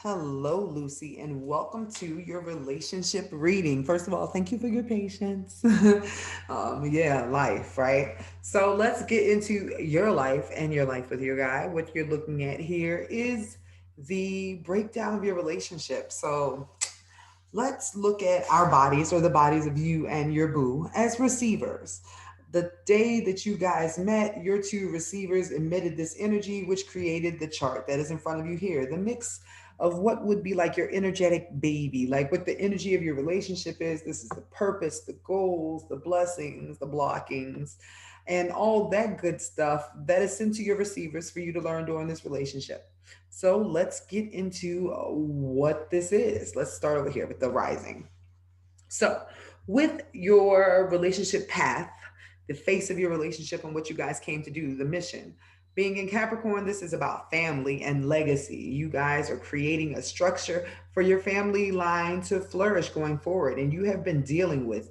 Hello, Lucy, and welcome to your relationship reading. First of all, thank you for your patience. Yeah, life, right? So let's get into your life and your life with your guy. What you're looking at here is the breakdown of your relationship. So let's look at our bodies or the bodies of you and your boo as receivers. The day that you guys met, your two receivers emitted this energy, which created the chart that is in front of you here. The mix of what would be like your energetic baby, like what the energy of your relationship is. This is the purpose, the goals, the blessings, the blockings, and all that good stuff that is sent to your receivers for you to learn during this relationship. So let's get into what this is. Let's start over here with the rising. So, with your relationship path, the face of your relationship and what you guys came to do, the mission. Being in Capricorn, this is about family and legacy. You guys are creating a structure for your family line to flourish going forward. And you have been dealing with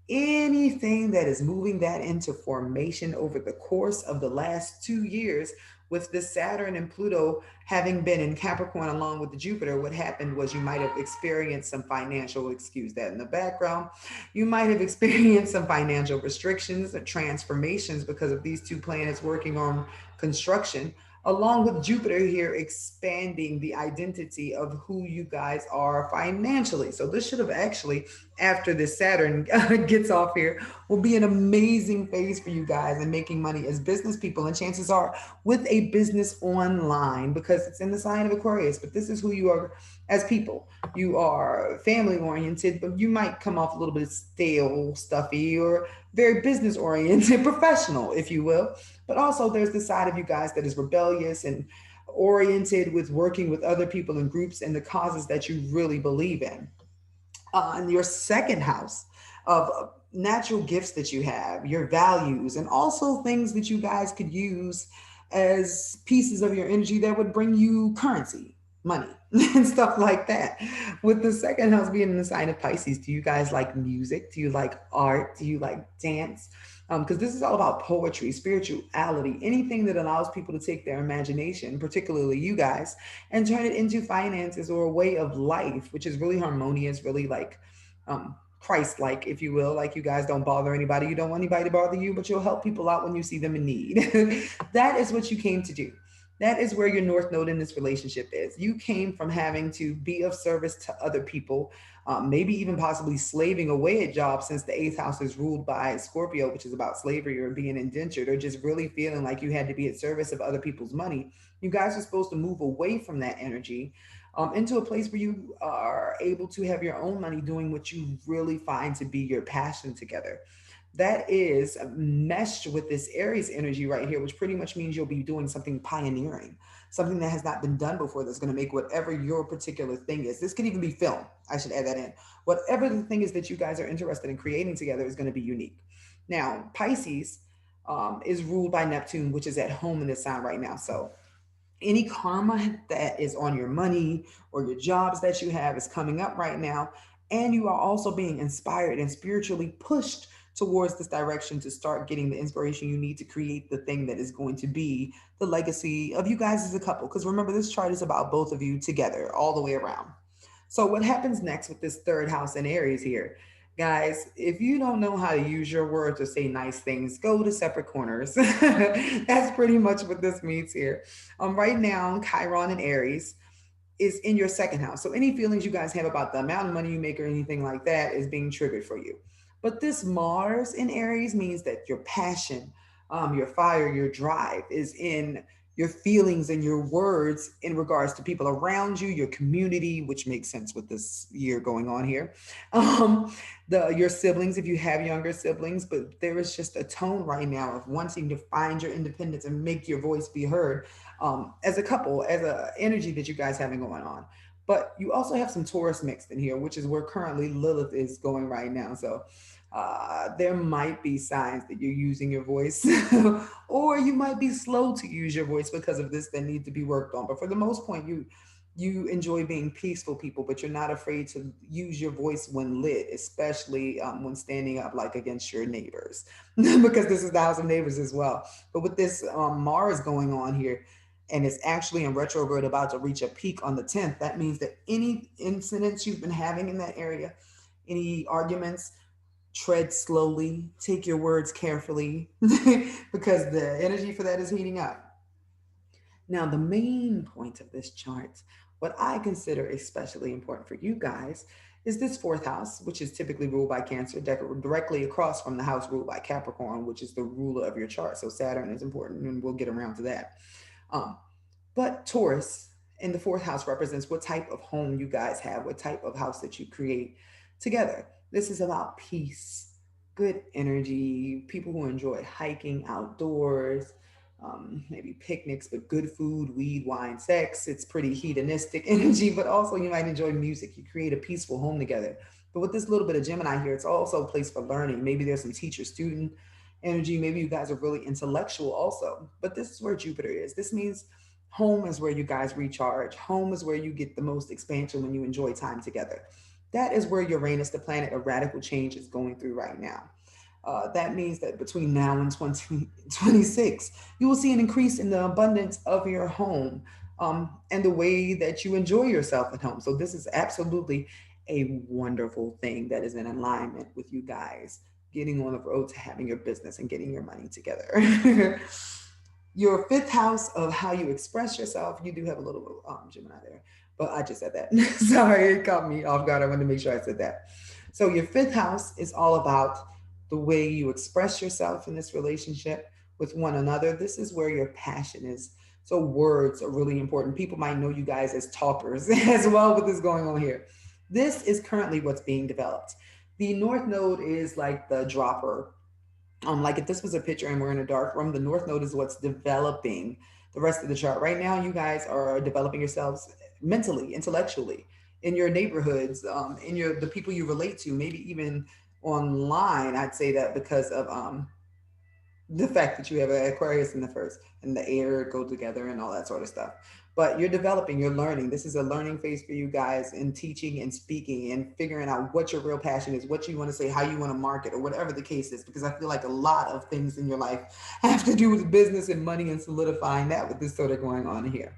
anything that is moving that into formation over the course of the last 2 years. With the Saturn and Pluto having been in Capricorn along with the Jupiter, what happened was you might have experienced some financial, excuse that in the background, you might have experienced some financial restrictions or transformations because of these two planets working on construction, along with Jupiter here expanding the identity of who you guys are financially. So this should have actually, after this Saturn gets off here, will be an amazing phase for you guys and making money as business people. And chances are with a business online because it's in the sign of Aquarius. But this is who you are as people. You are family oriented, but you might come off a little bit stale, stuffy, or very business oriented, professional, if you will. But also, there's the side of you guys that is rebellious and oriented with working with other people and groups and the causes that you really believe in your second house of natural gifts that you have, your values, and also things that you guys could use as pieces of your energy that would bring you currency, money, and stuff like that. With the second house being in the sign of Pisces, do you guys like music? Do you like art? Do you like dance? Because this is all about poetry, spirituality, anything that allows people to take their imagination, particularly you guys, and turn it into finances or a way of life, which is really harmonious, really like Christ like, if you will. Like you guys don't bother anybody, you don't want anybody to bother you, but you'll help people out when you see them in need. That is what you came to do. That is where your North Node in this relationship is. You came from having to be of service to other people, maybe even possibly slaving away at jobs since the eighth house is ruled by Scorpio, which is about slavery or being indentured or just really feeling like you had to be at service of other people's money. You guys are supposed to move away from that energy into a place where you are able to have your own money doing what you really find to be your passion together. That is meshed with this Aries energy right here, which pretty much means you'll be doing something pioneering, something that has not been done before that's going to make whatever your particular thing is. This could even be film. I should add that in. Whatever the thing is that you guys are interested in creating together is going to be unique. Now, Pisces is ruled by Neptune, which is at home in this sign right now. So any karma that is on your money or your jobs that you have is coming up right now. And you are also being inspired and spiritually pushed towards this direction to start getting the inspiration you need to create the thing that is going to be the legacy of you guys as a couple. Because remember, this chart is about both of you together all the way around. So, what happens next with this third house in Aries here? Guys, if you don't know how to use your words or say nice things, go to separate corners. That's pretty much what this means here. Right now, Chiron and Aries is in your second house. So any feelings you guys have about the amount of money you make or anything like that is being triggered for you. But this Mars in Aries means that your passion, your fire, your drive is in your feelings and your words in regards to people around you, your community, which makes sense with this year going on here. Um, your siblings, if you have younger siblings, but there is just a tone right now of wanting to find your independence and make your voice be heard as a couple, as a energy that you guys having going on. But you also have some Taurus mixed in here, which is where currently Lilith is going right now. So there might be signs that you're using your voice, or you might be slow to use your voice because of this that need to be worked on. But for the most point, you enjoy being peaceful people, but you're not afraid to use your voice when lit, especially when standing up like against your neighbors, because this is the house of neighbors as well. But with this Mars going on here, and it's actually in retrograde about to reach a peak on the 10th. That means that any incidents you've been having in that area, any arguments, tread slowly, take your words carefully, because the energy for that is heating up. Now, the main point of this chart, what I consider especially important for you guys, is this fourth house, which is typically ruled by Cancer, directly across from the house ruled by Capricorn, which is the ruler of your chart. So Saturn is important, and we'll get around to that. Um, but Taurus in the fourth house represents what type of home you guys have, what type of house that you create together. This is about peace, good energy, people who enjoy hiking outdoors, maybe picnics, but good food, weed, wine, sex. It's pretty hedonistic energy, but also you might enjoy music. You create a peaceful home together. But with this little bit of Gemini here, it's also a place for learning. Maybe there's some teacher student energy. Maybe you guys are really intellectual also. But this is where Jupiter is. This means home is where you guys recharge. Home is where you get the most expansion when you enjoy time together. That is where Uranus, the planet of radical change, is going through right now. That means that between now and 2026, you will see an increase in the abundance of your home, and the way that you enjoy yourself at home. So, this is absolutely a wonderful thing that is in alignment with you guys getting on the road to having your business and getting your money together. Your fifth house of how you express yourself, you do have a little Gemini there, but I just said that. Sorry, it caught me off guard. I wanted to make sure I said that. So your fifth house is all about the way you express yourself in this relationship with one another. This is where your passion is. So words are really important. People might know you guys as talkers as well with this going on here. This is currently what's being developed. The North Node is like the dropper. Like if this was a picture and we're in a dark room, the North Node is what's developing the rest of the chart. Right now, you guys are developing yourselves mentally, intellectually, in your neighborhoods, in your the people you relate to, maybe even online. I'd say that because of the fact that you have an Aquarius in the first and the air go together and all that sort of stuff. But you're developing, you're learning. This is a learning phase for you guys in teaching and speaking and figuring out what your real passion is, what you want to say, how you want to market, or whatever the case is. Because I feel like a lot of things in your life have to do with business and money and solidifying that with this sort of going on here.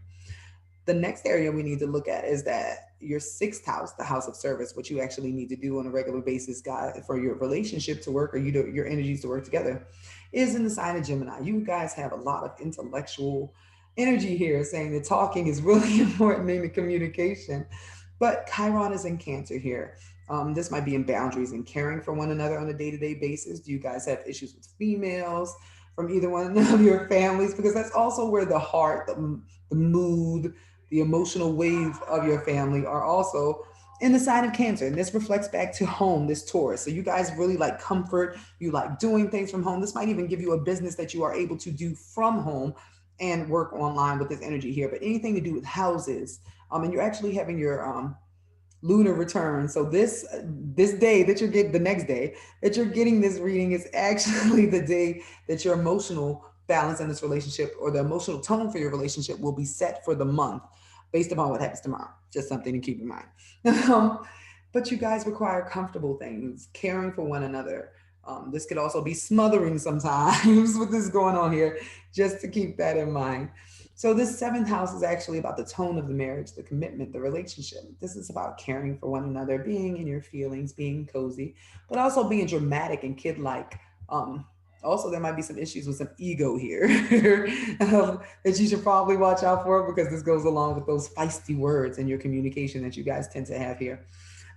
The next area we need to look at is that your sixth house, the house of service, what you actually need to do on a regular basis, guys, for your relationship to work or your energies to work together, is in the sign of Gemini. You guys have a lot of intellectual energy here, saying that talking is really important in the communication. But Chiron is in Cancer here. This might be in boundaries and caring for one another on a day to day basis. Do you guys have issues with females from either one of your families? Because that's also where the heart, the mood, the emotional wave of your family are also in the sign of Cancer. And this reflects back to home, this Taurus. So you guys really like comfort, you like doing things from home. This might even give you a business that you are able to do from home and work online with this energy here. But anything to do with houses, and you're actually having your lunar return. So this day that you're getting, the next day that you're getting this reading, is actually the day that your emotional balance in this relationship, or the emotional tone for your relationship, will be set for the month based upon what happens tomorrow. Just something to keep in mind. But you guys require comfortable things, caring for one another. This could also be smothering sometimes with this going on here, just to keep that in mind. So this seventh house is actually about the tone of the marriage, the commitment, the relationship. This is about caring for one another, being in your feelings, being cozy, but also being dramatic and kid-like. Um, Also, there might be some issues with some ego here that you should probably watch out for, because this goes along with those feisty words in your communication that you guys tend to have here.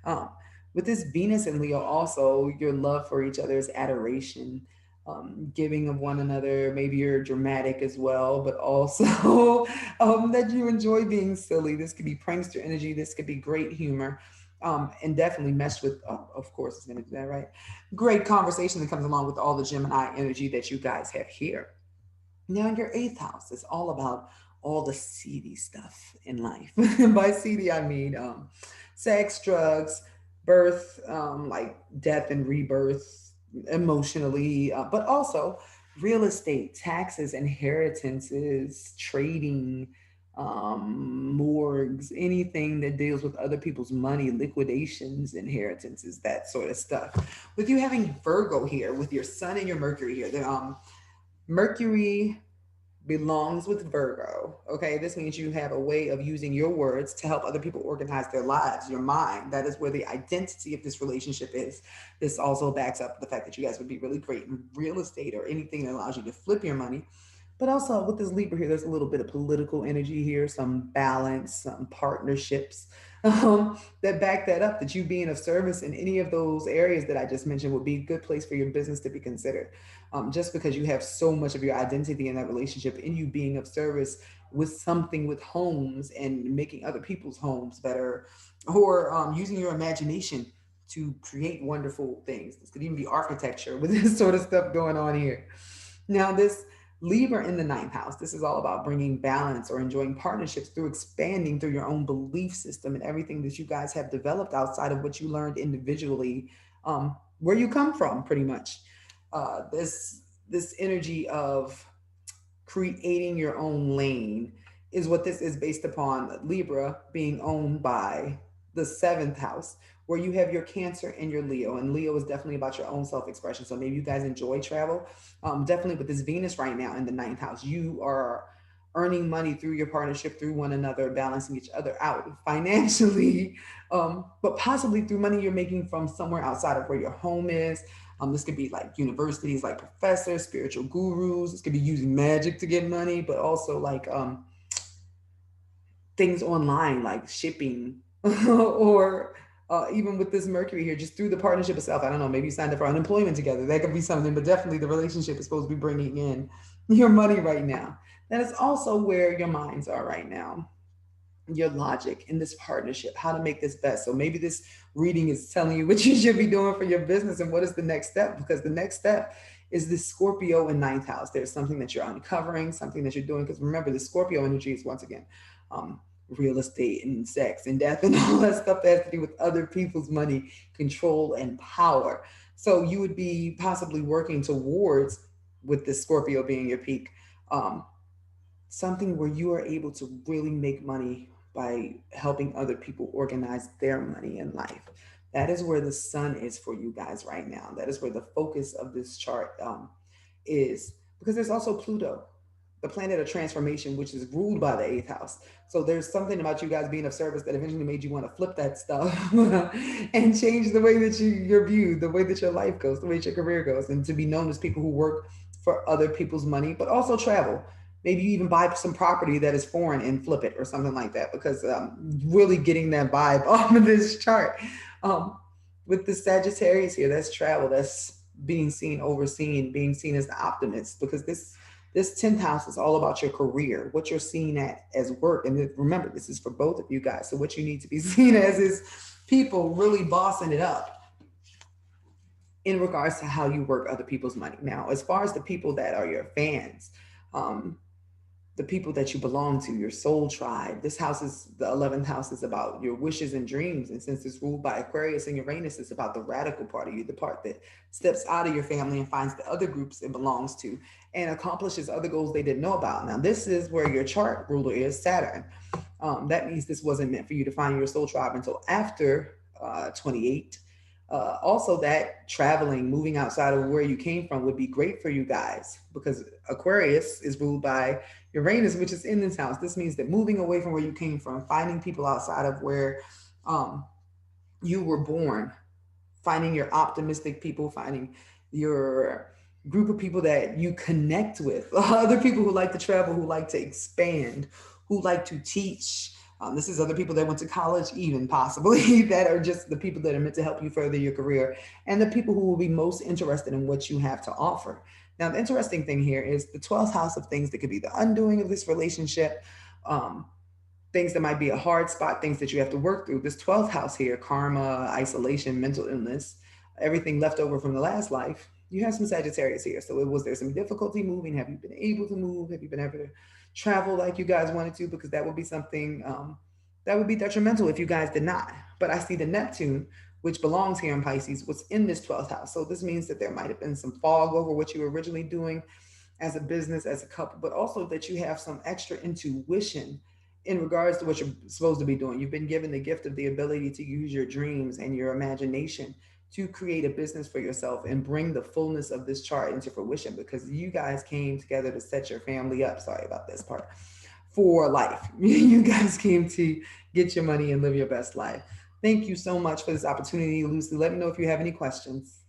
Um, with this Venus and Leo, also your love for each other is adoration, giving of one another. Maybe you're dramatic as well, but also that you enjoy being silly. This could be prankster energy. This could be great humor. And definitely meshed with, of course, it's going to do that, right? Great conversation that comes along with all the Gemini energy that you guys have here. Now, in your eighth house, it's all about all the seedy stuff in life. By seedy, I mean sex, drugs, birth, like death and rebirth, emotionally, but also real estate, taxes, inheritances, trading, morgues, anything that deals with other people's money, liquidations, inheritances, that sort of stuff. With you having Virgo here, with your Sun and your Mercury here, the Mercury belongs with Virgo. Okay, this means you have a way of using your words to help other people organize their lives, your mind. That is where the identity of this relationship is. This also backs up the fact that you guys would be really great in real estate or anything that allows you to flip your money. But also with this Libra here, there's a little bit of political energy here, some balance, some partnerships that back that up. That you being of service in any of those areas that I just mentioned would be a good place for your business to be considered. Just because you have so much of your identity in that relationship, in you being of service with something with homes and making other people's homes better, or using your imagination to create wonderful things. This could even be architecture with this sort of stuff going on here. Now, this Libra in the ninth house, this is all about bringing balance or enjoying partnerships through expanding through your own belief system and everything that you guys have developed outside of what you learned individually, where you come from, pretty much. This energy of creating your own lane is what this is based upon. Libra being owned by the seventh house, where you have your Cancer and your Leo. And Leo is definitely about your own self expression. So maybe you guys enjoy travel. Definitely with this Venus right now in the ninth house, you are earning money through your partnership, through one another, balancing each other out financially, but possibly through money you're making from somewhere outside of where your home is. This could be like universities, like professors, spiritual gurus. This could be using magic to get money, but also like things online, like shipping, or even with this Mercury here, just through the partnership itself. I don't know, maybe you signed up for unemployment together. That could be something, but definitely the relationship is supposed to be bringing in your money right now. That is also where your minds are right now, your logic in this partnership, how to make this best. So maybe this reading is telling you what you should be doing for your business and what is the next step, because the next step is this Scorpio in ninth house. There's something that you're uncovering, something that you're doing. Because remember, the Scorpio energy is once again real estate and sex and death and all that stuff that has to do with other people's money, control, and power. So you would be possibly working towards, with this Scorpio being your peak, um, something where you are able to really make money by helping other people organize their money in life. That is where the sun is for you guys right now. That is where the focus of this chart is, because there's also Pluto, the planet of transformation, which is ruled by the eighth house. So there's something about you guys being of service that eventually made you want to flip that stuff and change the way that you're viewed, the way that your life goes, the way that your career goes, and to be known as people who work for other people's money, but also travel. Maybe you even buy some property that is foreign and flip it or something like that, because really getting that vibe off of this chart. Um, with the Sagittarius here, that's travel, that's being seen, overseen, being seen as the optimist, because this 10th house is all about your career, what you're seen at as work. And remember, this is for both of you guys. So what you need to be seen as is people really bossing it up in regards to how you work other people's money. Now, as far as the people that are your fans, um, the people that you belong to, your soul tribe. This house is, the 11th house is about your wishes and dreams. And since it's ruled by Aquarius and Uranus, it's about the radical part of you, the part that steps out of your family and finds the other groups it belongs to and accomplishes other goals they didn't know about. Now, this is where your chart ruler is Saturn. That means this wasn't meant for you to find your soul tribe until after 28. Also, that traveling, moving outside of where you came from would be great for you guys, because Aquarius is ruled by Uranus, which is in this house. This means that moving away from where you came from, finding people outside of where um, you were born, finding your optimistic people, finding your group of people that you connect with, other people who like to travel, who like to expand, who like to teach. This is other people that went to college, even possibly, that are just the people that are meant to help you further your career, and the people who will be most interested in what you have to offer. Now, the interesting thing here is the 12th house of things that could be the undoing of this relationship, um, things that might be a hard spot, things that you have to work through. This 12th house here, karma, isolation, mental illness, everything left over from the last life. You have some Sagittarius here. So was there some difficulty moving? Have you been able to move? Have you been able to travel like you guys wanted to? Because that would be something that would be detrimental if you guys did not. But I see the Neptune, which belongs here in Pisces, was in this 12th house. So this means that there might have been some fog over what you were originally doing as a business, as a couple, but also that you have some extra intuition in regards to what you're supposed to be doing. You've been given the gift of the ability to use your dreams and your imagination to create a business for yourself and bring the fullness of this chart into fruition, because you guys came together to set your family up. Sorry about this part. For life. You guys came to get your money and live your best life. Thank you so much for this opportunity, Lucy. Let me know if you have any questions.